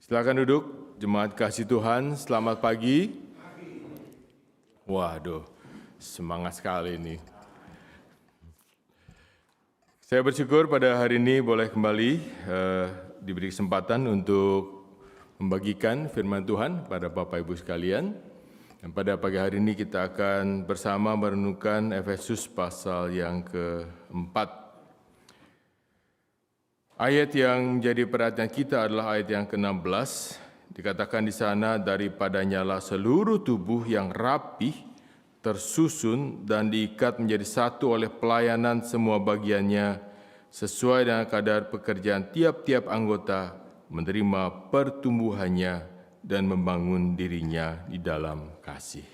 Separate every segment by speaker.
Speaker 1: Silakan duduk, jemaat kasih Tuhan, selamat pagi. Waduh, semangat sekali ini. Saya bersyukur pada hari ini boleh kembali diberi kesempatan untuk membagikan firman Tuhan pada Bapak Ibu sekalian. Dan pada pagi hari ini kita akan bersama merenungkan Efesus pasal yang keempat. Ayat yang menjadi perhatian kita adalah ayat yang ke-16. Dikatakan di sana, daripadanyalah seluruh tubuh yang rapih, tersusun dan diikat menjadi satu oleh pelayanan semua bagiannya, sesuai dengan kadar pekerjaan tiap-tiap anggota, menerima pertumbuhannya dan membangun dirinya di dalam kasih.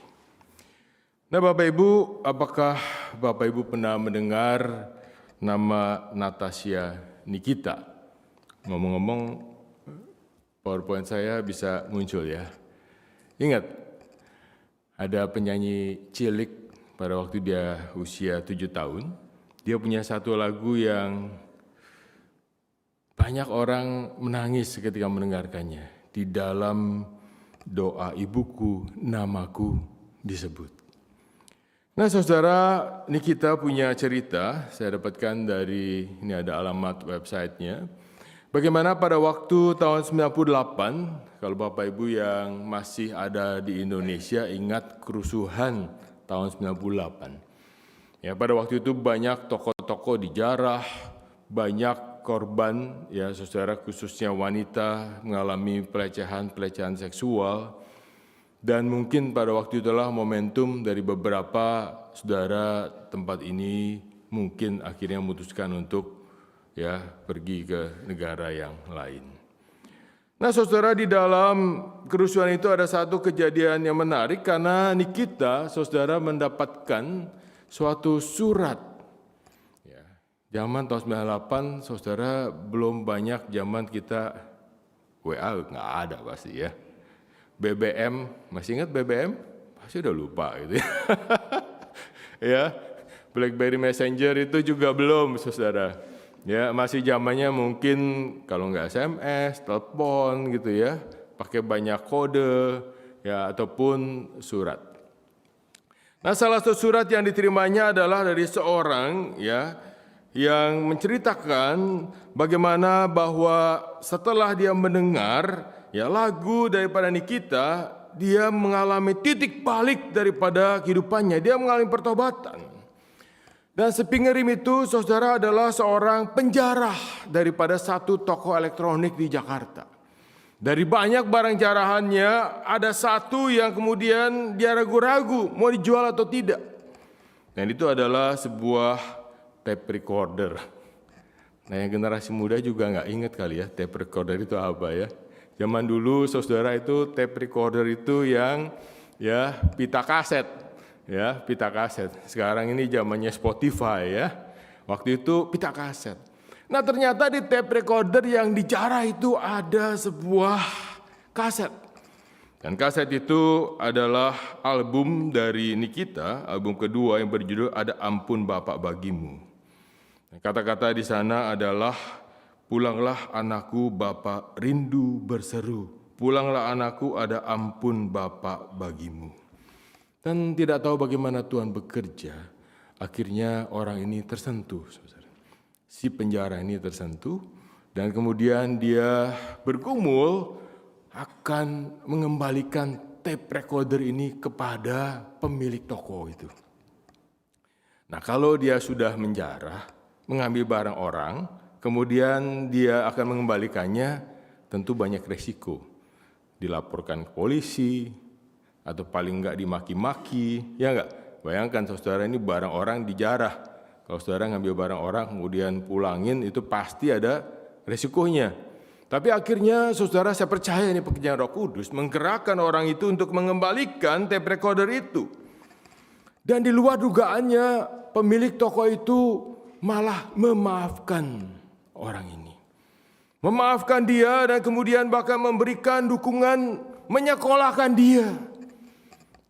Speaker 1: Nah Bapak Ibu, apakah Bapak Ibu pernah mendengar nama Natasha Nikita? Ngomong-ngomong, PowerPoint saya bisa muncul ya. Ingat, ada penyanyi cilik pada waktu dia usia 7 tahun. Dia punya satu lagu yang banyak orang menangis ketika mendengarkannya. Di dalam doa ibuku, namaku disebut. Nah saudara, ini kita punya cerita, saya dapatkan dari, ini ada alamat websitenya. Bagaimana pada waktu tahun 98, kalau Bapak Ibu yang masih ada di Indonesia ingat kerusuhan tahun 98. Ya, pada waktu itu banyak tokoh-tokoh dijarah, banyak korban, ya saudara, khususnya wanita mengalami pelecehan seksual. Dan mungkin pada waktu itulah momentum dari beberapa saudara tempat ini mungkin akhirnya memutuskan untuk pergi ke negara yang lain. Nah saudara, di dalam kerusuhan itu ada satu kejadian yang menarik karena Nikita saudara mendapatkan suatu surat. Zaman tahun 98 saudara belum banyak, zaman kita WA nggak ada pasti ya. BBM, masih ingat BBM? Pasti udah lupa gitu ya. Ya, BlackBerry Messenger itu juga belum, saudara. Ya, masih zamannya mungkin kalau nggak SMS, telepon gitu ya, pakai banyak kode ya ataupun surat. Nah, salah satu surat yang diterimanya adalah dari seorang ya yang menceritakan bagaimana bahwa setelah dia mendengar lagu daripada Nikita, dia mengalami titik balik daripada kehidupannya. Dia mengalami pertobatan. Dan sepingerim itu, saudara, adalah seorang penjarah daripada satu toko elektronik di Jakarta. Dari banyak barang jarahannya, ada satu yang kemudian dia ragu-ragu mau dijual atau tidak. Dan itu adalah sebuah tape recorder. Nah, yang generasi muda juga nggak ingat kali ya, tape recorder itu apa ya. Zaman dulu saudara itu tape recorder itu yang pita kaset, pita kaset. Sekarang ini zamannya Spotify ya. Waktu itu pita kaset. Nah ternyata di tape recorder yang dijarah itu ada sebuah kaset. Dan kaset itu adalah album dari Nikita, album kedua yang berjudul Ada Ampun Bapak Bagimu. Kata-kata di sana adalah, pulanglah anakku, Bapa rindu berseru. Pulanglah anakku, ada ampun Bapa bagimu. Dan tidak tahu bagaimana Tuhan bekerja. Akhirnya orang ini tersentuh, saudara. Si penjara ini tersentuh. Dan kemudian dia bergumul akan mengembalikan tape recorder ini kepada pemilik toko itu. Nah kalau dia sudah menjarah, mengambil barang orang, kemudian dia akan mengembalikannya, tentu banyak resiko. Dilaporkan ke polisi, atau paling enggak dimaki-maki, ya enggak? Bayangkan saudara, ini barang orang dijarah. Kalau saudara ngambil barang orang, kemudian pulangin, itu pasti ada resikonya. Tapi akhirnya saudara, saya percaya ini pekerjaan Roh Kudus, menggerakkan orang itu untuk mengembalikan tape recorder itu. Dan di luar dugaannya, pemilik toko itu malah memaafkan orang ini. Memaafkan dia dan kemudian bahkan memberikan dukungan, menyekolahkan dia.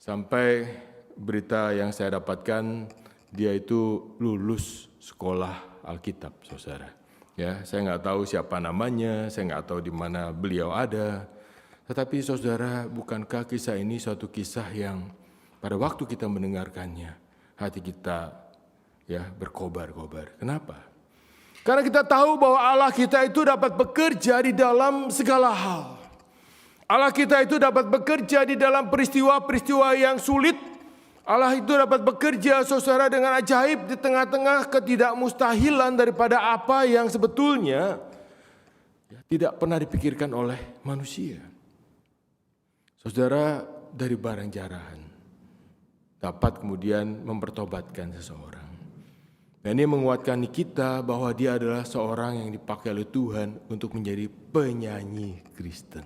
Speaker 1: Sampai berita yang saya dapatkan, dia itu lulus sekolah Alkitab, saudara. Ya, saya nggak tahu siapa namanya, saya nggak tahu di mana beliau ada. Tetapi saudara, bukankah kisah ini suatu kisah yang pada waktu kita mendengarkannya, hati kita ya berkobar-kobar. Kenapa? Karena kita tahu bahwa Allah kita itu dapat bekerja di dalam segala hal. Allah kita itu dapat bekerja di dalam peristiwa-peristiwa yang sulit. Allah itu dapat bekerja, saudara, dengan ajaib di tengah-tengah ketidakmustahilan daripada apa yang sebetulnya tidak pernah dipikirkan oleh manusia. Saudara, dari barang jarahan dapat kemudian mempertobatkan seseorang. Dan ini menguatkan kita bahwa dia adalah seorang yang dipakai oleh Tuhan untuk menjadi penyanyi Kristen.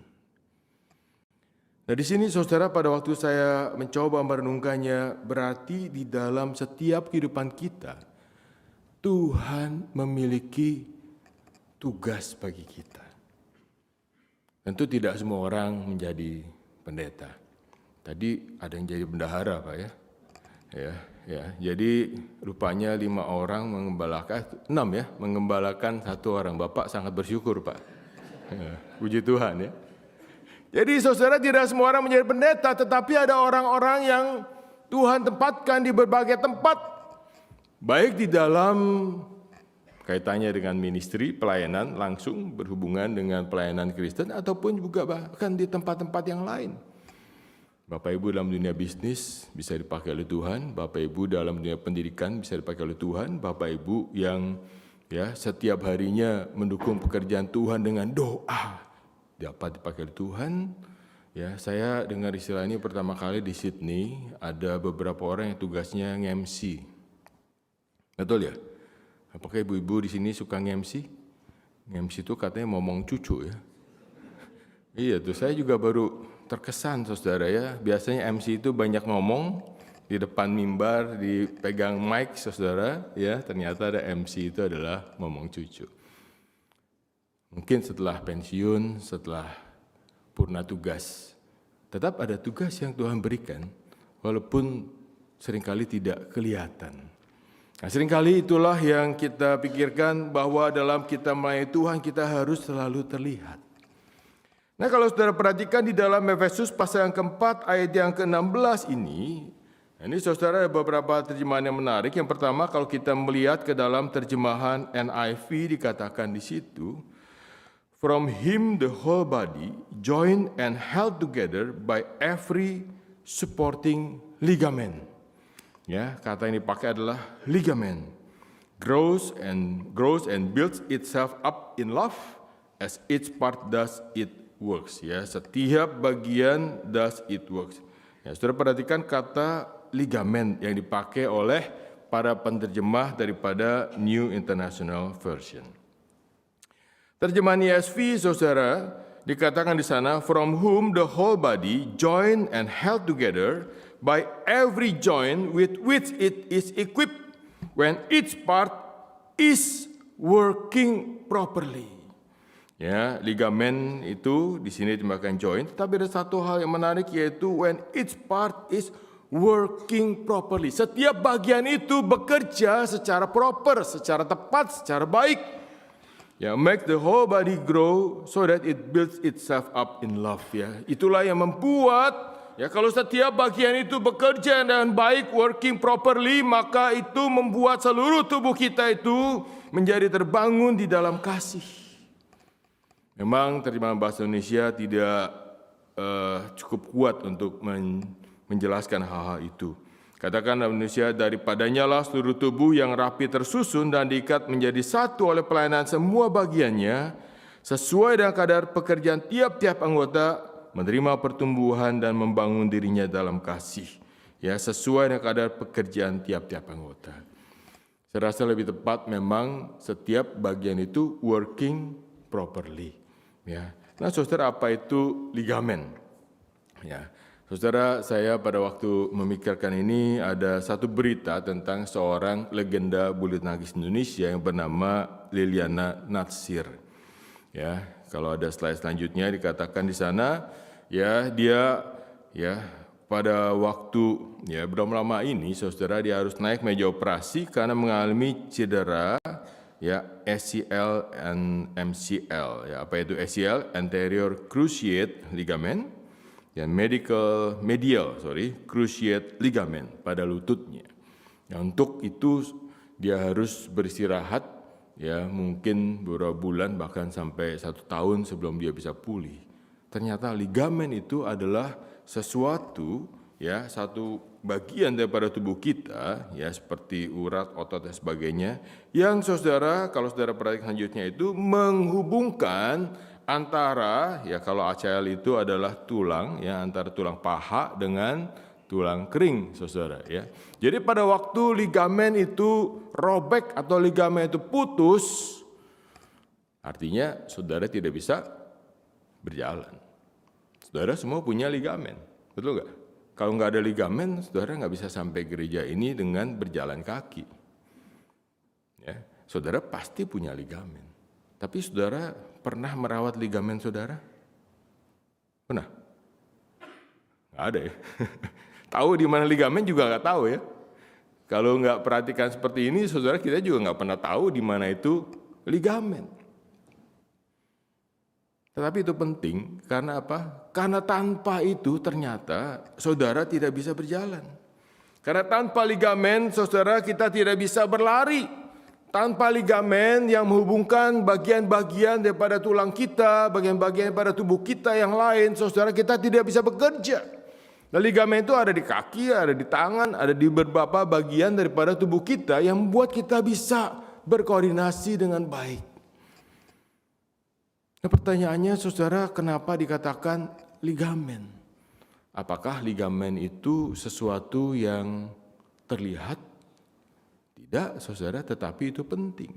Speaker 1: Nah, di sini saudara, pada waktu saya mencoba merenungkannya, berarti di dalam setiap kehidupan kita Tuhan memiliki tugas bagi kita. Tentu tidak semua orang menjadi pendeta. Tadi ada yang jadi bendahara, Pak ya. Jadi rupanya 5 orang mengembalakan, 6 ya, mengembalakan 1 orang. Bapak sangat bersyukur, Pak. Puji Tuhan ya. Jadi saudara, tidak semua orang menjadi pendeta, tetapi ada orang-orang yang Tuhan tempatkan di berbagai tempat, baik di dalam kaitannya dengan ministry, pelayanan langsung berhubungan dengan pelayanan Kristen, ataupun juga bahkan di tempat-tempat yang lain. Bapak Ibu dalam dunia bisnis bisa dipakai oleh Tuhan, Bapak Ibu dalam dunia pendidikan bisa dipakai oleh Tuhan, Bapak Ibu yang ya setiap harinya mendukung pekerjaan Tuhan dengan doa dapat dipakai oleh Tuhan. Ya, saya dengar istilah ini pertama kali di Sydney, ada beberapa orang yang tugasnya nge-MC. Betul ya? Apakah ibu-ibu di sini suka nge-MC? Nge-MC itu katanya ngomong cucu ya. Iya tuh, saya juga baru terkesan saudara ya. Biasanya MC itu banyak ngomong di depan mimbar, dipegang mic saudara ya. Ternyata ada MC itu adalah ngomong cucu. Mungkin setelah pensiun, setelah purna tugas, tetap ada tugas yang Tuhan berikan, walaupun seringkali tidak kelihatan. Nah, seringkali itulah yang kita pikirkan bahwa dalam kita melayani Tuhan, kita harus selalu terlihat. Nah, kalau saudara perhatikan di dalam Efesus pasal yang keempat ayat yang ke-16 ini saudara ada beberapa terjemahan yang menarik. Yang pertama, kalau kita melihat ke dalam terjemahan NIV dikatakan di situ, from him the whole body joined and held together by every supporting ligament. Ya, kata yang dipakai adalah ligament. Grows and builds itself up in love as each part does it works. Ya, setiap bagian does it works. Ya, saudara perhatikan kata ligamen yang dipakai oleh para penerjemah daripada New International Version. Terjemahan ESV, saudara, dikatakan di sana, from whom the whole body joined and held together by every joint with which it is equipped when each part is working properly. Ya, ligamen itu di sini dimakan joint, tapi ada satu hal yang menarik yaitu when each part is working properly. Setiap bagian itu bekerja secara proper, secara tepat, secara baik. Ya, make the whole body grow so that it builds itself up in love. Ya, itulah yang membuat ya kalau setiap bagian itu bekerja dengan baik, working properly, maka itu membuat seluruh tubuh kita itu menjadi terbangun di dalam kasih. Memang terjemahan bahasa Indonesia tidak cukup kuat untuk menjelaskan hal-hal itu. Katakan dalam Indonesia, daripadanya lah seluruh tubuh yang rapi tersusun dan diikat menjadi satu oleh pelayanan semua bagiannya, sesuai dengan kadar pekerjaan tiap-tiap anggota, menerima pertumbuhan dan membangun dirinya dalam kasih. Ya, sesuai dengan kadar pekerjaan tiap-tiap anggota. Saya rasa lebih tepat memang setiap bagian itu working properly. Ya. Nah, saudara, apa itu ligamen? Ya. Saudara, saya pada waktu memikirkan ini ada satu berita tentang seorang legenda bulu tangkis Indonesia yang bernama Liliana Natsir. Ya, kalau ada slide selanjutnya dikatakan di sana, ya dia ya pada waktu ya belum lama ini, saudara, dia harus naik meja operasi karena mengalami cedera ya ACL and MCL. Ya, apa itu ACL? Anterior cruciate ligament, dan medial cruciate ligament pada lututnya. Ya, untuk itu dia harus beristirahat, ya mungkin beberapa bulan bahkan sampai 1 tahun sebelum dia bisa pulih. Ternyata ligamen itu adalah sesuatu, ya satu bagian daripada tubuh kita, ya seperti urat, otot dan sebagainya, yang saudara, kalau saudara perhatikan selanjutnya itu menghubungkan antara, ya kalau ACL itu adalah tulang, ya antara tulang paha dengan tulang kering, saudara. Ya, jadi pada waktu ligamen itu robek atau ligamen itu putus, artinya saudara tidak bisa berjalan. Saudara semua punya ligamen, betul nggak? Kalau nggak ada ligamen, saudara nggak bisa sampai gereja ini dengan berjalan kaki. Ya, saudara pasti punya ligamen. Tapi saudara pernah merawat ligamen saudara? Pernah? Nggak ada ya. Tahu di mana ligamen juga nggak tahu ya. Kalau nggak perhatikan seperti ini, saudara kita juga nggak pernah tahu di mana itu ligamen. Tetapi itu penting karena apa? Karena tanpa itu ternyata saudara tidak bisa berjalan. Karena tanpa ligamen saudara kita tidak bisa berlari. Tanpa ligamen yang menghubungkan bagian-bagian daripada tulang kita, bagian-bagian pada tubuh kita yang lain, saudara kita tidak bisa bekerja. Nah, ligamen itu ada di kaki, ada di tangan, ada di beberapa bagian daripada tubuh kita yang membuat kita bisa berkoordinasi dengan baik. Nah, pertanyaannya saudara, kenapa dikatakan ligamen? Apakah ligamen itu sesuatu yang terlihat? Tidak, saudara, tetapi itu penting.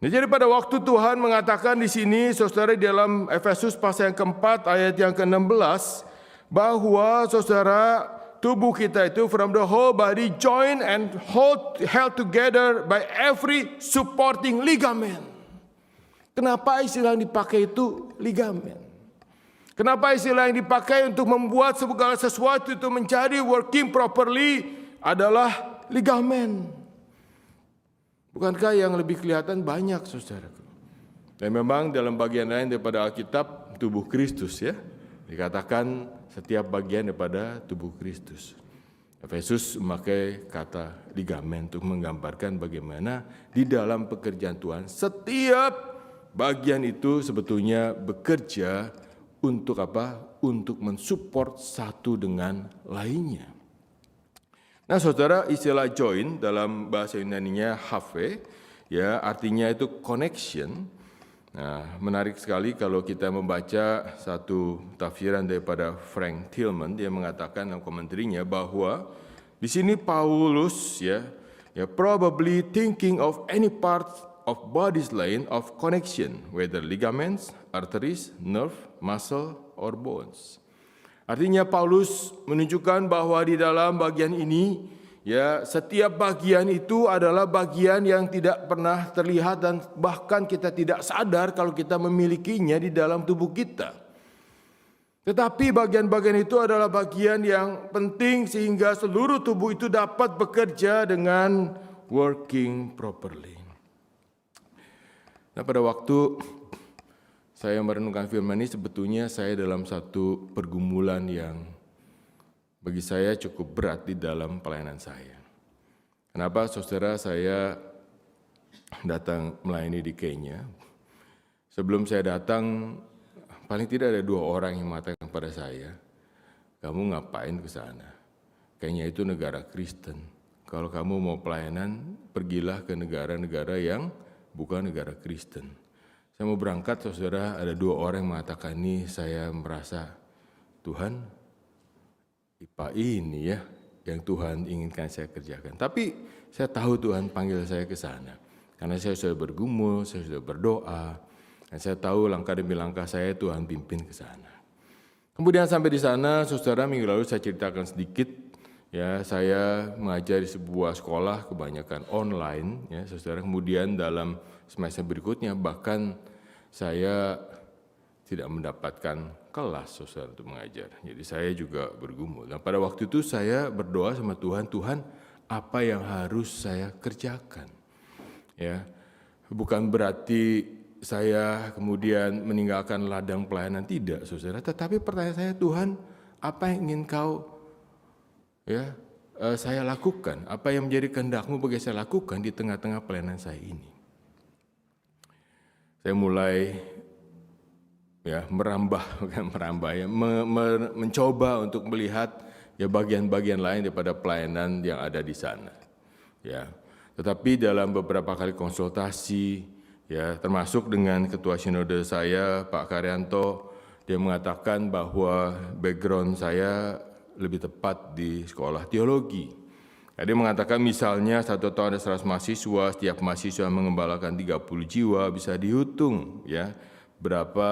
Speaker 1: Nah, jadi pada waktu Tuhan mengatakan di sini, saudara, di dalam Efesus pasal yang keempat ayat yang ke-16, bahwa saudara tubuh kita itu from the whole body joined and held together by every supporting ligament. Kenapa istilah yang dipakai itu ligamen? Kenapa istilah yang dipakai untuk membuat segala sesuatu itu menjadi working properly adalah ligamen? Bukankah yang lebih kelihatan banyak, saudara? Dan memang dalam bagian lain daripada Alkitab, tubuh Kristus ya, dikatakan setiap bagian daripada tubuh Kristus. Efesus memakai kata ligamen untuk menggambarkan bagaimana di dalam pekerjaan Tuhan setiap bagian itu sebetulnya bekerja untuk apa? Untuk mensupport satu dengan lainnya. Nah, saudara, istilah join dalam bahasa Yunaninya haphe, ya artinya itu connection. Nah, menarik sekali kalau kita membaca satu tafsiran daripada Frank Tillman, dia mengatakan dalam komentarnya bahwa di sini Paulus ya probably thinking of any part of body's line of connection, whether ligaments, arteries, nerve, muscle, or bones. Artinya Paulus menunjukkan bahwa di dalam bagian ini, ya setiap bagian itu adalah bagian yang tidak pernah terlihat dan bahkan kita tidak sadar kalau kita memilikinya di dalam tubuh kita. Tetapi bagian-bagian itu adalah bagian yang penting sehingga seluruh tubuh itu dapat bekerja dengan working properly. Nah, pada waktu saya merenungkan firman ini, sebetulnya saya dalam satu pergumulan yang bagi saya cukup berat di dalam pelayanan saya. Kenapa, saudara? Saya datang melayani di Kenya. Sebelum saya datang, paling tidak ada 2 orang yang mengatakan kepada saya, kamu ngapain ke sana? Kenya itu negara Kristen. Kalau kamu mau pelayanan, pergilah ke negara-negara yang bukan negara Kristen. Saya mau berangkat, saudara, ada 2 orang yang mengatakan ini, saya merasa, Tuhan, IPA ini ya, yang Tuhan inginkan saya kerjakan. Tapi saya tahu Tuhan panggil saya ke sana. Karena saya sudah bergumul, saya sudah berdoa, dan saya tahu langkah demi langkah saya Tuhan pimpin ke sana. Kemudian sampai di sana, saudara, minggu lalu saya ceritakan sedikit. Ya, saya mengajar di sebuah sekolah kebanyakan online, ya, saudara. Kemudian dalam semester berikutnya bahkan saya tidak mendapatkan kelas, saudara, untuk mengajar. Jadi saya juga bergumul. Dan pada waktu itu saya berdoa sama Tuhan, Tuhan, apa yang harus saya kerjakan? Ya, Bukan berarti saya kemudian meninggalkan ladang pelayanan, tidak, saudara. Tetapi pertanyaan saya, Tuhan, apa yang ingin kau saya lakukan? Apa yang menjadi kehendak-Mu bagi saya lakukan di tengah-tengah pelayanan saya ini? Saya mulai mencoba untuk melihat bagian-bagian lain daripada pelayanan yang ada di sana. Tetapi dalam beberapa kali konsultasi, termasuk dengan ketua sinode saya, Pak Karyanto, dia mengatakan bahwa background saya lebih tepat di sekolah teologi. Dia mengatakan misalnya 1 tahun ada 100 mahasiswa, setiap mahasiswa mengembalakan 30 jiwa, bisa dihitung berapa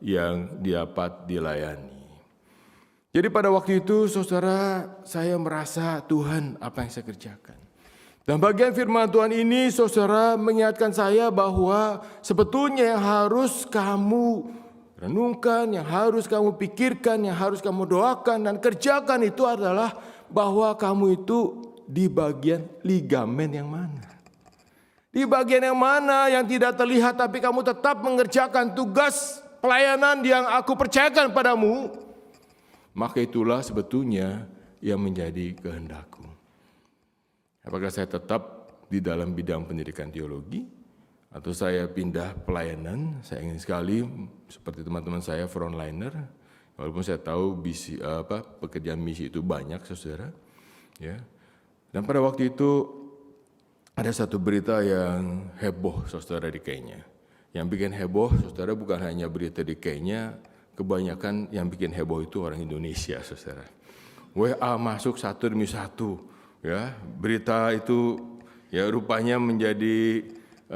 Speaker 1: yang dapat dilayani. Jadi pada waktu itu, saudara, saya merasa, Tuhan, apa yang saya kerjakan? Dan bagian firman Tuhan ini, saudara, mengingatkan saya bahwa sebetulnya yang harus kamu renungkan, yang harus kamu pikirkan, yang harus kamu doakan dan kerjakan itu adalah bahwa kamu itu di bagian ligamen yang mana. Di bagian yang mana yang tidak terlihat tapi kamu tetap mengerjakan tugas pelayanan yang aku percayakan padamu. Maka itulah sebetulnya yang menjadi kehendakku. Apakah saya tetap di dalam bidang pendidikan teologi atau saya pindah pelayanan? Saya ingin sekali seperti teman-teman saya frontliner, walaupun saya tahu pekerjaan misi itu banyak, saudara. Dan pada waktu itu ada satu berita yang heboh, saudara, di Kenya. Yang bikin heboh, saudara, bukan hanya berita di Kenya, kebanyakan yang bikin heboh itu orang Indonesia, saudara. WA masuk satu demi satu. Berita itu rupanya menjadi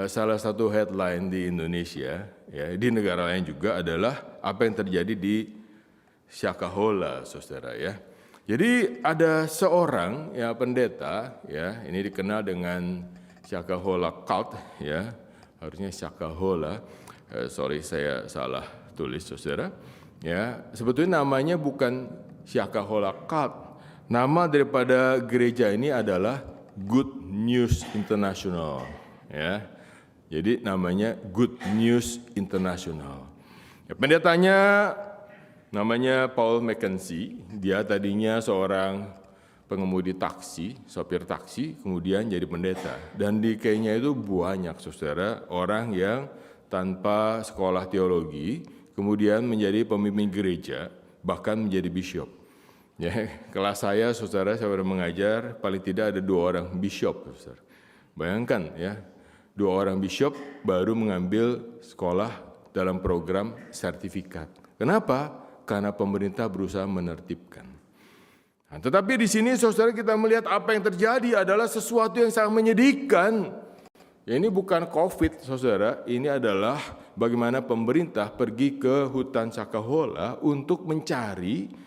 Speaker 1: salah satu headline di Indonesia. Di negara lain juga adalah apa yang terjadi di Shakahola, saudara. Jadi ada seorang pendeta, ini dikenal dengan Shakahola cult, harusnya Shakahola. Sorry, saya salah tulis, saudara. Sebetulnya namanya bukan Shakahola cult. Nama daripada gereja ini adalah Good News International. Jadi namanya Good News International. Pendetanya namanya Paul Mackenzie. Dia tadinya seorang pengemudi taksi, sopir taksi, kemudian jadi pendeta. Dan di Kenya itu banyak, saudara, orang yang tanpa sekolah teologi, kemudian menjadi pemimpin gereja, bahkan menjadi bishop. Kelas saya, saudara, saya sudah mengajar, paling tidak ada 2 orang bishop, saudara. Bayangkan 2 orang bishop baru mengambil sekolah dalam program sertifikat. Kenapa? Karena pemerintah berusaha menertibkan. Tetapi di sini, saudara, kita melihat apa yang terjadi adalah sesuatu yang sangat menyedihkan. Ini bukan COVID, saudara, ini adalah bagaimana pemerintah pergi ke hutan Shakahola untuk mencari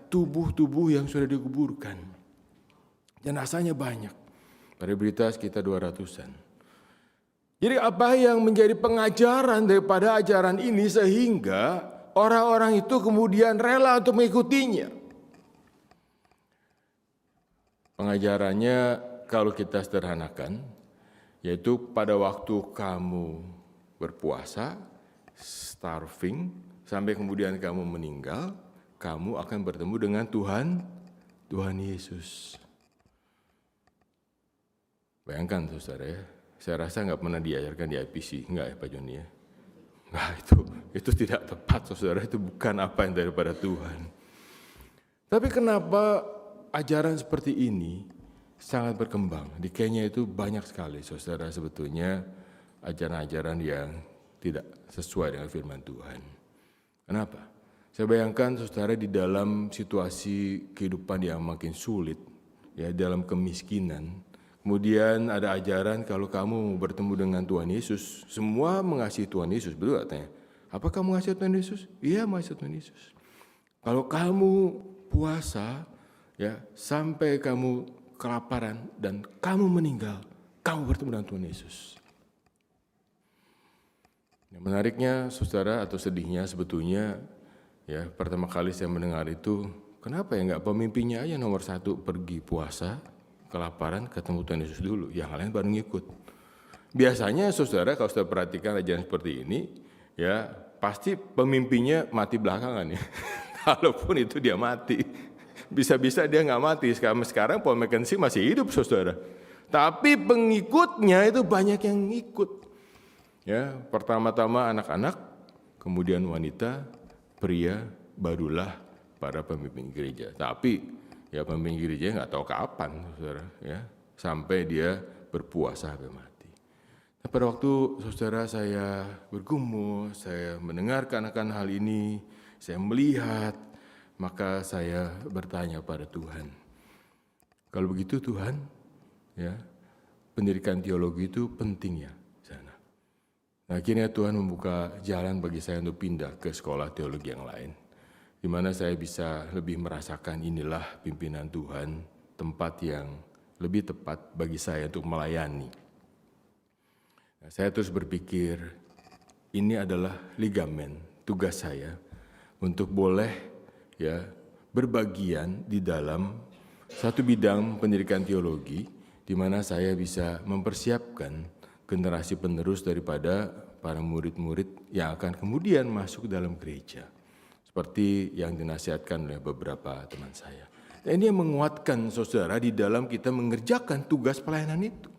Speaker 1: tubuh-tubuh yang sudah dikuburkan. Jenazahnya banyak. Pada berita sekitar 200-an. Jadi apa yang menjadi pengajaran daripada ajaran ini sehingga orang-orang itu kemudian rela untuk mengikutinya? Pengajarannya kalau kita sederhanakan, yaitu pada waktu kamu berpuasa, starving, sampai kemudian kamu meninggal, kamu akan bertemu dengan Tuhan Yesus. Bayangkan, saudara, saya rasa nggak pernah diajarkan di IPC, nggak ya Pak Joni ya? Nah, itu tidak tepat, saudara, itu bukan apa yang daripada Tuhan. Tapi kenapa ajaran seperti ini sangat berkembang? Di Kenya itu banyak sekali, saudara, sebetulnya ajaran-ajaran yang tidak sesuai dengan firman Tuhan. Kenapa? Saya bayangkan, saudara, di dalam situasi kehidupan yang makin sulit, dalam kemiskinan, kemudian ada ajaran kalau kamu bertemu dengan Tuhan Yesus, semua mengasihi Tuhan Yesus, betul katanya. Apa kamu mengasihi Tuhan Yesus? Iya, mengasihi Tuhan Yesus. Kalau kamu puasa, sampai kamu kelaparan dan kamu meninggal, kamu bertemu dengan Tuhan Yesus. Yang menariknya, saudara, atau sedihnya sebetulnya, pertama kali saya mendengar itu, kenapa nggak pemimpinnya aja nomor 1 pergi puasa, kelaparan, ketemu Tuhan Yesus dulu, yang lain baru ngikut. Biasanya saudara kalau saudara perhatikan ajaran seperti ini, ya pasti pemimpinnya mati belakangan ya. Walaupun itu dia mati, bisa-bisa dia nggak mati. Sekarang Paul Mackenzie masih hidup saudara. Tapi pengikutnya itu banyak yang ikut. Ya, pertama-tama anak-anak, kemudian wanita, pria, barulah para pemimpin gereja. Tapi ya pemimpin gereja nggak tahu kapan saudara, ya sampai dia berpuasa sampai mati. Pada waktu saudara saya bergumul, saya mendengarkan akan hal ini, saya melihat, maka saya bertanya pada Tuhan. Kalau begitu Tuhan, ya pendidikan teologi itu penting ya sana. Nah, akhirnya Tuhan membuka jalan bagi saya untuk pindah ke sekolah teologi yang lain, di mana saya bisa lebih merasakan inilah pimpinan Tuhan, tempat yang lebih tepat bagi saya untuk melayani. Saya terus berpikir, ini adalah ligamen tugas saya untuk boleh ya berbagian di dalam satu bidang pendidikan teologi di mana saya bisa mempersiapkan generasi penerus daripada para murid-murid yang akan kemudian masuk dalam gereja. Seperti yang dinasihatkan oleh beberapa teman saya. Dan ini yang menguatkan saudara di dalam kita mengerjakan tugas pelayanan itu.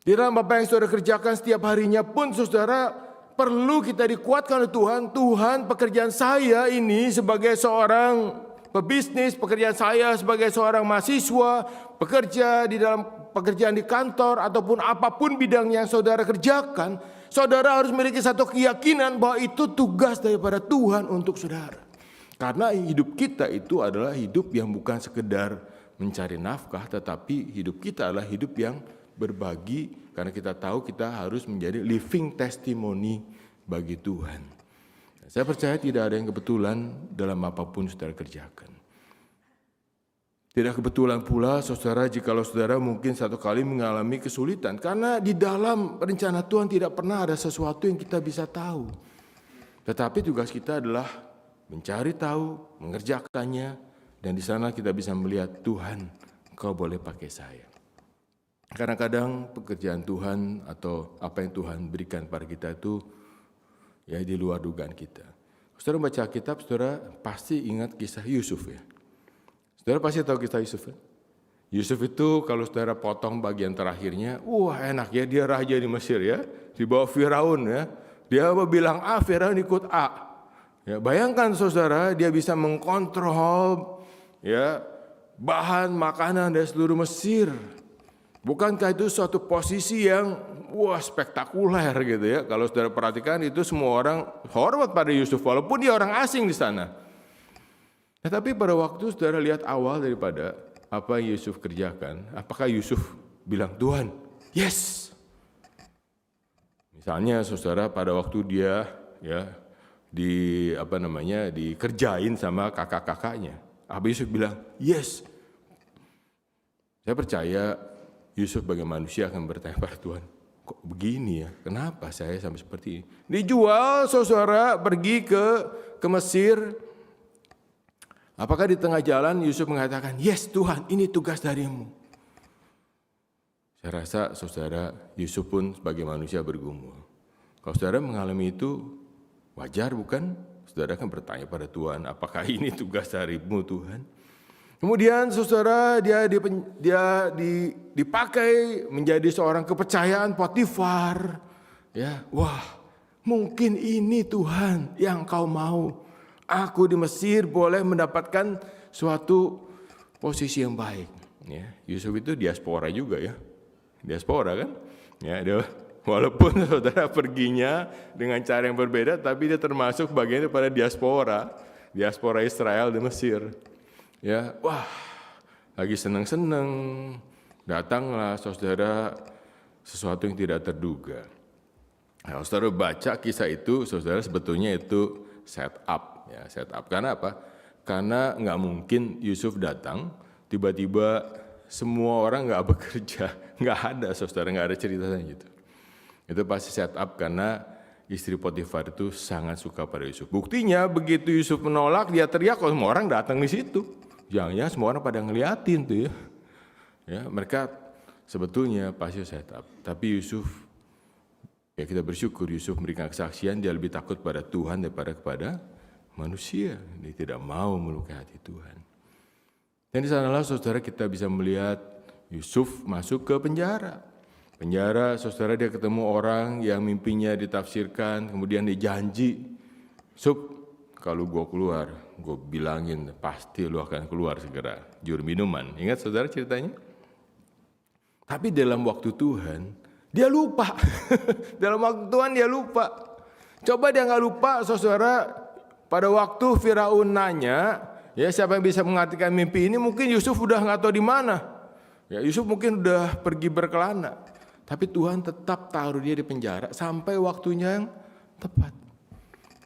Speaker 1: Di dalam apa yang saudara kerjakan setiap harinya pun saudara perlu kita dikuatkan oleh Tuhan. Tuhan, pekerjaan saya ini sebagai seorang pebisnis, pekerjaan saya sebagai seorang mahasiswa, bekerja di dalam pekerjaan di kantor ataupun apapun bidang yang saudara kerjakan, saudara harus memiliki satu keyakinan bahwa itu tugas daripada Tuhan untuk saudara. Karena hidup kita itu adalah hidup yang bukan sekedar mencari nafkah, tetapi hidup kita adalah hidup yang berbagi, karena kita tahu kita harus menjadi living testimony bagi Tuhan. Saya percaya tidak ada yang kebetulan dalam apapun saudara kerjakan. Tidak kebetulan pula saudara jikalau saudara mungkin satu kali mengalami kesulitan, karena di dalam rencana Tuhan tidak pernah ada sesuatu yang kita bisa tahu. Tetapi tugas kita adalah mencari tahu, mengerjakannya, dan di sana kita bisa melihat Tuhan, Kau boleh pakai saya. Kadang-kadang pekerjaan Tuhan atau apa yang Tuhan berikan pada kita itu ya di luar dugaan kita. Saudara baca kitab, saudara pasti ingat kisah Yusuf ya. Saudara pasti tahu kisah Yusuf ya. Yusuf itu kalau saudara potong bagian terakhirnya, wah enak ya, dia raja di Mesir ya, di bawah Firaun ya. Dia bilang A, Firaun ikut A. Ya, bayangkan saudara, dia bisa mengkontrol ya bahan makanan dari seluruh Mesir. Bukankah itu suatu posisi yang spektakuler gitu ya. Kalau saudara perhatikan itu semua orang hormat pada Yusuf walaupun dia orang asing di sana. Tetapi pada waktu saudara lihat awal daripada apa yang Yusuf kerjakan, apakah Yusuf bilang, Tuhan, yes. Misalnya saudara pada waktu dia ya dikerjain sama kakak-kakaknya. Apa Yusuf bilang, yes. Saya percaya Yusuf sebagai manusia akan bertanya pada Tuhan, kok begini ya? Kenapa saya sampai seperti ini? Dijual saudara pergi ke Mesir. Apakah di tengah jalan Yusuf mengatakan, yes Tuhan, ini tugas darimu. Saya rasa saudara Yusuf pun sebagai manusia bergumul. Kalau saudara mengalami itu, wajar bukan? Saudara akan bertanya pada Tuhan, apakah ini tugas darimu Tuhan? Kemudian saudara dia dipakai menjadi seorang kepercayaan Potifar. Ya, wah, mungkin ini Tuhan yang Kau mau. Aku di Mesir boleh mendapatkan suatu posisi yang baik. Ya, Yusuf itu diaspora juga ya. Diaspora kan? Ya, walaupun saudara perginya dengan cara yang berbeda, tapi dia termasuk bagian daripada diaspora Israel di Mesir. Ya, wah, lagi senang-senang, datanglah saudara sesuatu yang tidak terduga. Nah, saudara baca kisah itu, saudara sebetulnya itu setup. Ya, setup. Karena apa? Karena nggak mungkin Yusuf datang, tiba-tiba semua orang nggak bekerja, nggak ada saudara, nggak ada ceritanya gitu. Itu pasti setup karena istri Potifar itu sangat suka pada Yusuf. Buktinya begitu Yusuf menolak, dia teriak, kalau semua orang datang di situ. Jangan-jangan semua orang pada ngeliatin tuh ya. Ya, mereka sebetulnya pasti setup. Tapi Yusuf Ya kita bersyukur Yusuf memberikan kesaksian, dia lebih takut pada Tuhan daripada kepada manusia. Dia tidak mau melukai hati Tuhan. Dan di sanalah saudara kita bisa melihat Yusuf masuk ke penjara. Penjara, saudara, dia ketemu orang yang mimpinya ditafsirkan, kemudian dijanji, Yusuf, kalau gue keluar, gue bilangin pasti lu akan keluar segera. Juru minuman, ingat saudara ceritanya? Tapi dalam waktu Tuhan, dia lupa. Dalam waktu Tuhan dia lupa. Coba dia nggak lupa, saudara, pada waktu Firaun nanya, ya siapa yang bisa mengartikan mimpi ini, mungkin Yusuf udah nggak tahu di mana. Ya Yusuf mungkin udah pergi berkelana. Tapi Tuhan tetap taruh dia di penjara sampai waktunya yang tepat.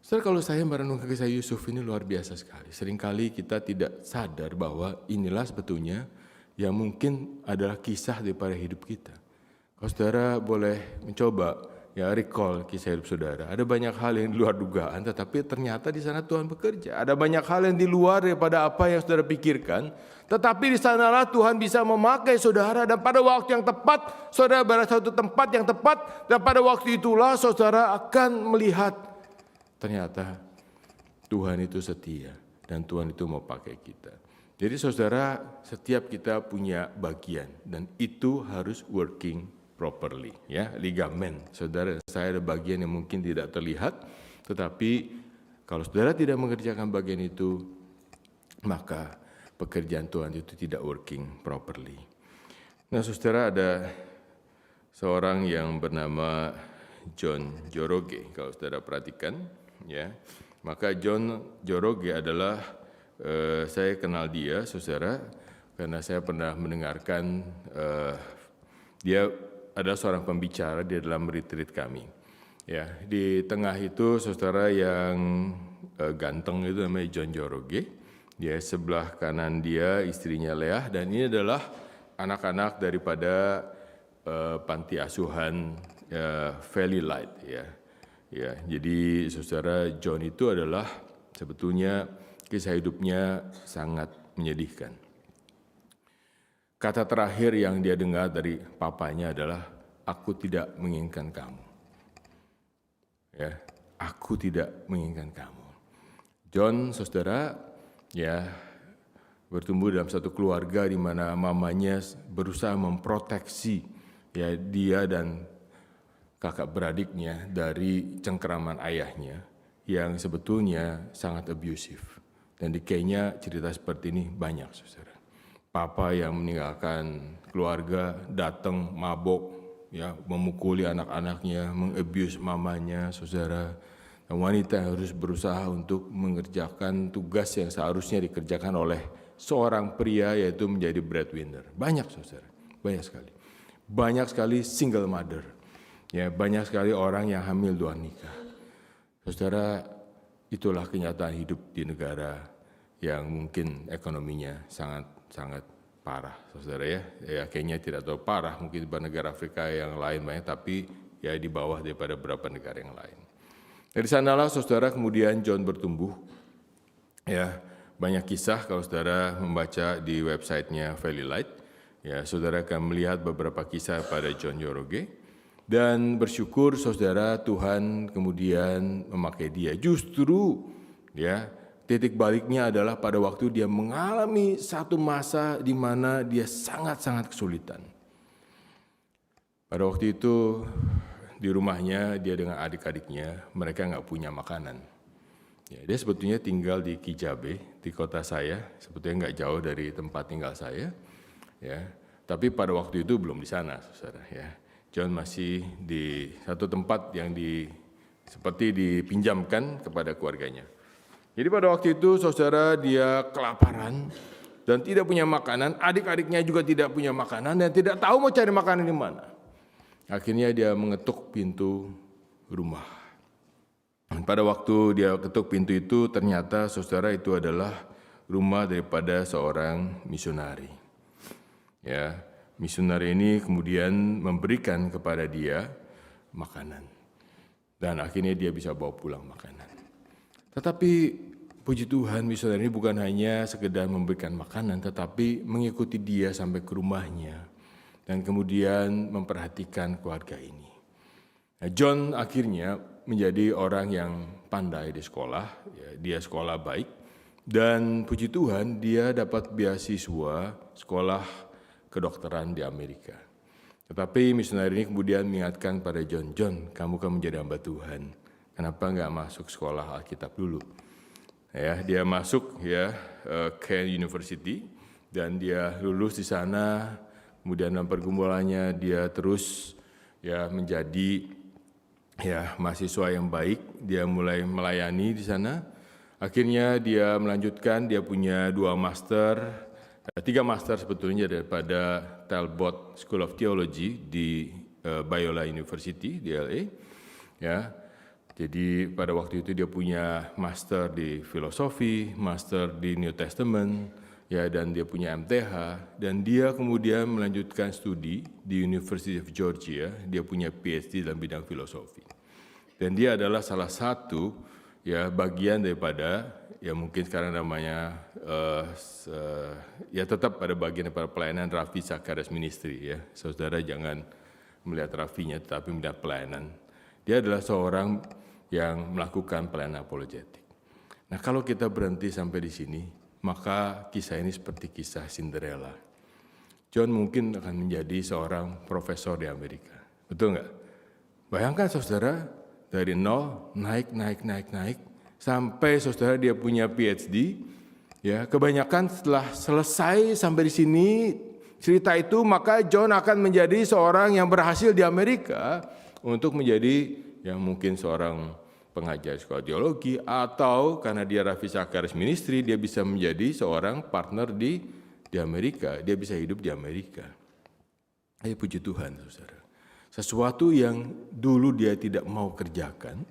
Speaker 1: Saudara, kalau saya merenungkan kisah Yusuf ini luar biasa sekali. Seringkali kita tidak sadar bahwa inilah sebetulnya yang mungkin adalah kisah daripada hidup kita. Kalau saudara boleh mencoba ya recall kisah hidup saudara. Ada banyak hal yang di luar dugaan, tetapi ternyata di sana Tuhan bekerja. Ada banyak hal yang di luar daripada apa yang saudara pikirkan, tetapi di sanalah Tuhan bisa memakai saudara, dan pada waktu yang tepat saudara berada satu tempat yang tepat, dan pada waktu itulah saudara akan melihat ternyata Tuhan itu setia dan Tuhan itu mau pakai kita. Jadi saudara, setiap kita punya bagian dan itu harus working properly, ya, ligamen. Saudara, saya ada bagian yang mungkin tidak terlihat, tetapi kalau saudara tidak mengerjakan bagian itu, maka pekerjaan Tuhan itu tidak working properly. Nah, saudara, ada seorang yang bernama John Joroge, kalau saudara perhatikan, ya, maka John Joroge adalah saya kenal dia, saudara, karena saya pernah mendengarkan dia adalah seorang pembicara di dalam retreat kami. Ya, di tengah itu saudara yang ganteng itu namanya John Joroge. Dia sebelah kanan dia istrinya Leah, dan ini adalah anak-anak daripada panti asuhan Valley Light, ya. Ya, jadi saudara, John itu adalah sebetulnya kisah hidupnya sangat menyedihkan. Kata terakhir yang dia dengar dari papanya adalah, aku tidak menginginkan kamu. Ya, aku tidak menginginkan kamu. John, saudara, ya, bertumbuh dalam satu keluarga di mana mamanya berusaha memproteksi ya dia dan kakak beradiknya dari cengkeraman ayahnya yang sebetulnya sangat abusive. Dan di Kenya cerita seperti ini banyak, saudara. Papa yang meninggalkan keluarga, datang mabok, ya, memukuli anak-anaknya, mengabuse mamanya, saudara. Dan wanita yang harus berusaha untuk mengerjakan tugas yang seharusnya dikerjakan oleh seorang pria, yaitu menjadi breadwinner. Banyak, saudara, banyak sekali. Banyak sekali single mother, ya, banyak sekali orang yang hamil luar nikah. Saudara, itulah kenyataan hidup di negara yang mungkin ekonominya sangat parah, saudara, ya. Ya, Kenya tidak terlalu parah, mungkin di negara Afrika yang lain banyak, tapi ya di bawah daripada beberapa negara yang lain. Dari sanalah, saudara, kemudian John bertumbuh. Ya, banyak kisah kalau saudara membaca di websitenya Valley Light. Ya, saudara akan melihat beberapa kisah pada John Joroge. Dan bersyukur, saudara, Tuhan kemudian memakai dia. Justru, ya, titik baliknya adalah pada waktu dia mengalami satu masa di mana dia sangat-sangat kesulitan. Pada waktu itu di rumahnya dia dengan adik-adiknya, mereka nggak punya makanan. Ya, dia sebetulnya tinggal di Kijabe, di kota saya, sebetulnya nggak jauh dari tempat tinggal saya. Ya, tapi pada waktu itu belum di sana, saudara. Ya, John masih di satu tempat yang seperti dipinjamkan kepada keluarganya. Jadi pada waktu itu, saudara, dia kelaparan dan tidak punya makanan. Adik-adiknya juga tidak punya makanan dan tidak tahu mau cari makanan di mana. Akhirnya dia mengetuk pintu rumah. Pada waktu dia ketuk pintu itu, ternyata, saudara, itu adalah rumah daripada seorang misionari. Ya, misionari ini kemudian memberikan kepada dia makanan. Dan akhirnya dia bisa bawa pulang makanan. Tetapi puji Tuhan, misionari ini bukan hanya sekedar memberikan makanan, tetapi mengikuti dia sampai ke rumahnya dan kemudian memperhatikan keluarga ini. Nah, John akhirnya menjadi orang yang pandai di sekolah, ya, dia sekolah baik, dan puji Tuhan dia dapat beasiswa sekolah kedokteran di Amerika. Tetapi misionari ini kemudian mengingatkan pada John, kamu kan menjadi hamba Tuhan, kenapa nggak masuk sekolah Alkitab dulu? Ya, dia masuk Kent University dan dia lulus di sana. Kemudian dalam pergumulannya dia terus menjadi mahasiswa yang baik. Dia mulai melayani di sana. Akhirnya dia melanjutkan, dia punya 3 master sebetulnya daripada Talbot School of Theology di Biola University di LA. Ya. Jadi pada waktu itu dia punya master di filosofi, master di New Testament, dan dia punya MTH, dan dia kemudian melanjutkan studi di University of Georgia. Dia punya PhD dalam bidang filosofi. Dan dia adalah salah satu bagian daripada mungkin sekarang namanya tetap pada bagian daripada pelayanan Rafi Zacharias Ministry, ya. Saudara jangan melihat Rafinya tetapi melihat pelayanan. Dia adalah seorang yang melakukan pelayanan apologetik. Nah, kalau kita berhenti sampai di sini, maka kisah ini seperti kisah Cinderella. John mungkin akan menjadi seorang profesor di Amerika. Betul nggak? Bayangkan saudara, dari nol, naik, sampai saudara dia punya PhD. Ya, kebanyakan setelah selesai sampai di sini, cerita itu, maka John akan menjadi seorang yang berhasil di Amerika untuk menjadi yang mungkin seorang pengajar sekolah teologi, atau karena dia Rafi Zacharias Ministry, dia bisa menjadi seorang partner di Amerika, dia bisa hidup di Amerika. Ayo puji Tuhan, saudara. Sesuatu yang dulu dia tidak mau kerjakan,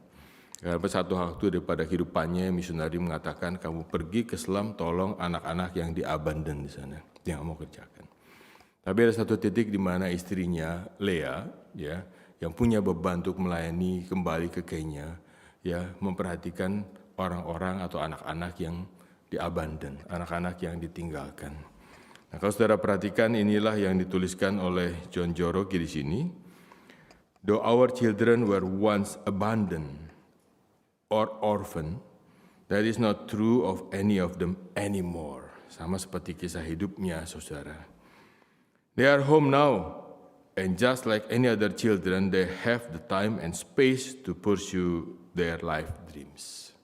Speaker 1: karena satu waktu daripada kehidupannya, misionari mengatakan, kamu pergi ke Selam, tolong anak-anak yang diabandon di sana, dia nggak mau kerjakan. Tapi ada satu titik di mana istrinya, Lea, yang punya beban untuk melayani kembali ke Kenya, memperhatikan orang-orang atau anak-anak yang diabandon, anak-anak yang ditinggalkan. Nah, kalau saudara perhatikan, inilah yang dituliskan oleh John Joroki di sini. Though our children were once abandoned or orphaned, that is not true of any of them anymore. Sama seperti kisah hidupnya, saudara. They are home now. And just like any other children, they have the time and space to pursue their life dreams.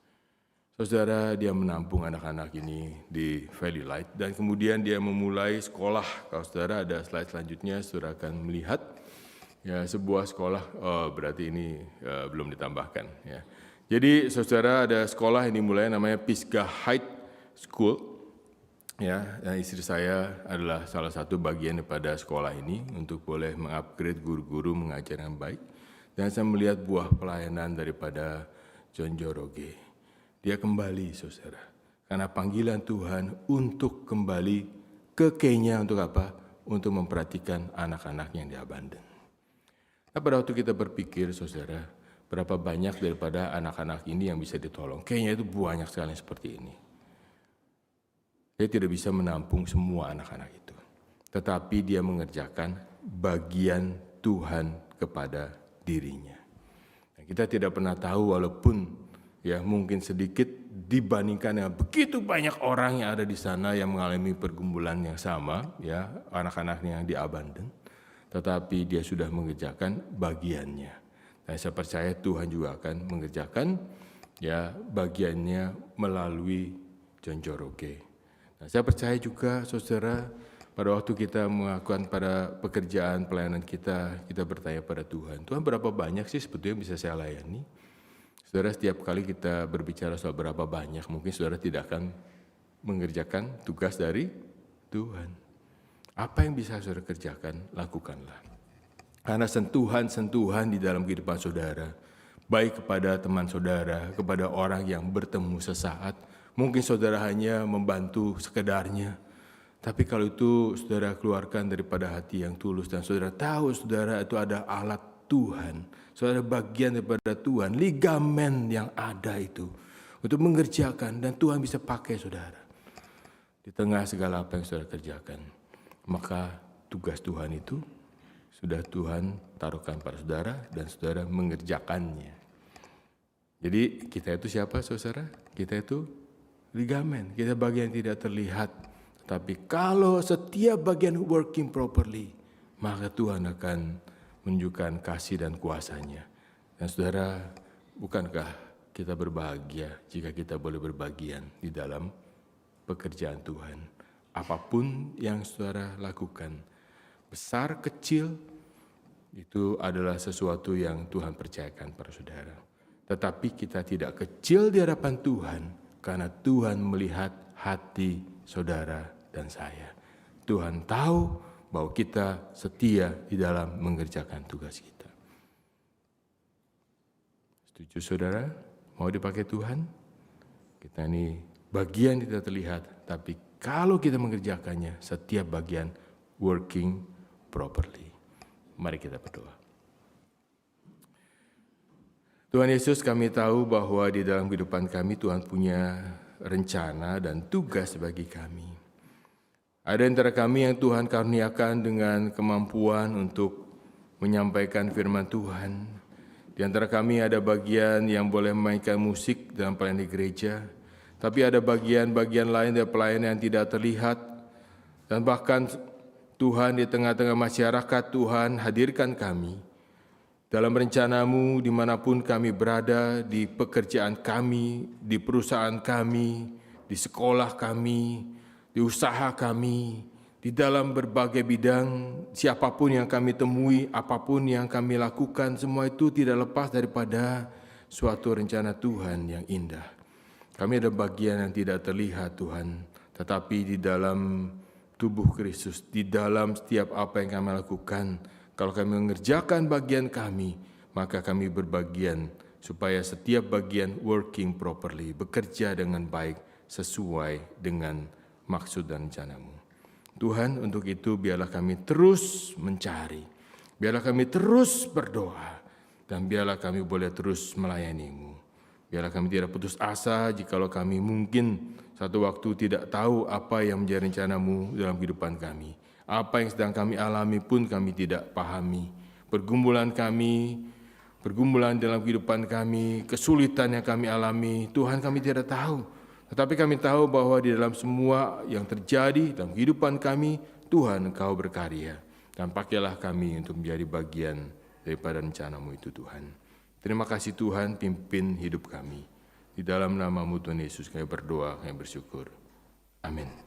Speaker 1: Saudara, dia menampung anak-anak ini di Valley Light, dan kemudian dia memulai sekolah. Kalau saudara ada slide selanjutnya, saudara akan melihat sebuah sekolah. Oh, berarti ini belum ditambahkan. Ya. Jadi saudara, ada sekolah yang dimulai namanya Pisgah High School. Ya, dan istri saya adalah salah satu bagian daripada sekolah ini untuk boleh mengupgrade guru-guru mengajar yang baik. Dan saya melihat buah pelayanan daripada John Joroge. Dia kembali, saudara, karena panggilan Tuhan untuk kembali ke Kenya untuk apa? Untuk memperhatikan anak-anak yang diabandon. Nah, pada waktu kita berpikir, saudara, berapa banyak daripada anak-anak ini yang bisa ditolong? Kenya itu banyak sekali seperti ini. Dia tidak bisa menampung semua anak-anak itu. Tetapi dia mengerjakan bagian Tuhan kepada dirinya. Nah, kita tidak pernah tahu, walaupun mungkin sedikit dibandingkan dengan begitu banyak orang yang ada di sana yang mengalami pergumulan yang sama, anak-anaknya yang diabandon. Tetapi dia sudah mengerjakan bagiannya. Nah, saya percaya Tuhan juga akan mengerjakan bagiannya melalui John Joroge. Nah, saya percaya juga, saudara, pada waktu kita melakukan pada pekerjaan pelayanan kita bertanya pada Tuhan, Tuhan berapa banyak sih sebetulnya bisa saya layani? Saudara, setiap kali kita berbicara soal berapa banyak, mungkin saudara tidak akan mengerjakan tugas dari Tuhan. Apa yang bisa saudara kerjakan, lakukanlah. Karena sentuhan-sentuhan di dalam kehidupan saudara, baik kepada teman saudara, kepada orang yang bertemu sesaat, mungkin saudara hanya membantu sekedarnya, tapi kalau itu saudara keluarkan daripada hati yang tulus, dan saudara tahu saudara itu ada alat Tuhan, saudara bagian daripada Tuhan, ligamen yang ada itu untuk mengerjakan, dan Tuhan bisa pakai saudara di tengah segala apa yang saudara kerjakan. Maka tugas Tuhan itu sudah Tuhan taruhkan pada saudara dan saudara mengerjakannya. Jadi kita itu siapa saudara? Kita itu ligamen, kita bagian tidak terlihat. Tapi kalau setiap bagian working properly, maka Tuhan akan menunjukkan kasih dan kuasa-Nya. Dan saudara, bukankah kita berbahagia jika kita boleh berbagian di dalam pekerjaan Tuhan? Apapun yang saudara lakukan, besar, kecil, itu adalah sesuatu yang Tuhan percayakan pada saudara. Tetapi kita tidak kecil di hadapan Tuhan, karena Tuhan melihat hati saudara dan saya. Tuhan tahu bahwa kita setia di dalam mengerjakan tugas kita. Setuju saudara? Mau dipakai Tuhan? Kita ini bagian tidak terlihat, tapi kalau kita mengerjakannya, setiap bagian working properly. Mari kita berdoa. Tuhan Yesus, kami tahu bahwa di dalam kehidupan kami Tuhan punya rencana dan tugas bagi kami. Ada antara kami yang Tuhan karuniakan dengan kemampuan untuk menyampaikan firman Tuhan. Di antara kami ada bagian yang boleh memainkan musik dalam pelayanan di gereja, tapi ada bagian-bagian lain dari pelayanan yang tidak terlihat. Dan bahkan Tuhan di tengah-tengah masyarakat, Tuhan hadirkan kami. Dalam rencana-Mu dimanapun kami berada, di pekerjaan kami, di perusahaan kami, di sekolah kami, di usaha kami, di dalam berbagai bidang, siapapun yang kami temui, apapun yang kami lakukan, semua itu tidak lepas daripada suatu rencana Tuhan yang indah. Kami ada bagian yang tidak terlihat Tuhan, tetapi di dalam tubuh Kristus, di dalam setiap apa yang kami lakukan, kalau kami mengerjakan bagian kami, maka kami berbagian supaya setiap bagian working properly, bekerja dengan baik sesuai dengan maksud dan rencana-Mu. Tuhan, untuk itu biarlah kami terus mencari, biarlah kami terus berdoa, dan biarlah kami boleh terus melayani-Mu. Biarlah kami tidak putus asa jikalau kami mungkin satu waktu tidak tahu apa yang menjadi rencana-Mu dalam kehidupan kami. Apa yang sedang kami alami pun kami tidak pahami. Pergumulan dalam kehidupan kami, kesulitan yang kami alami, Tuhan kami tidak tahu. Tetapi kami tahu bahwa di dalam semua yang terjadi dalam kehidupan kami, Tuhan Engkau berkarya. Dan pakailah kami untuk menjadi bagian daripada rencana-Mu itu Tuhan. Terima kasih Tuhan, pimpin hidup kami. Di dalam nama-Mu Tuhan Yesus kami berdoa, kami bersyukur. Amin.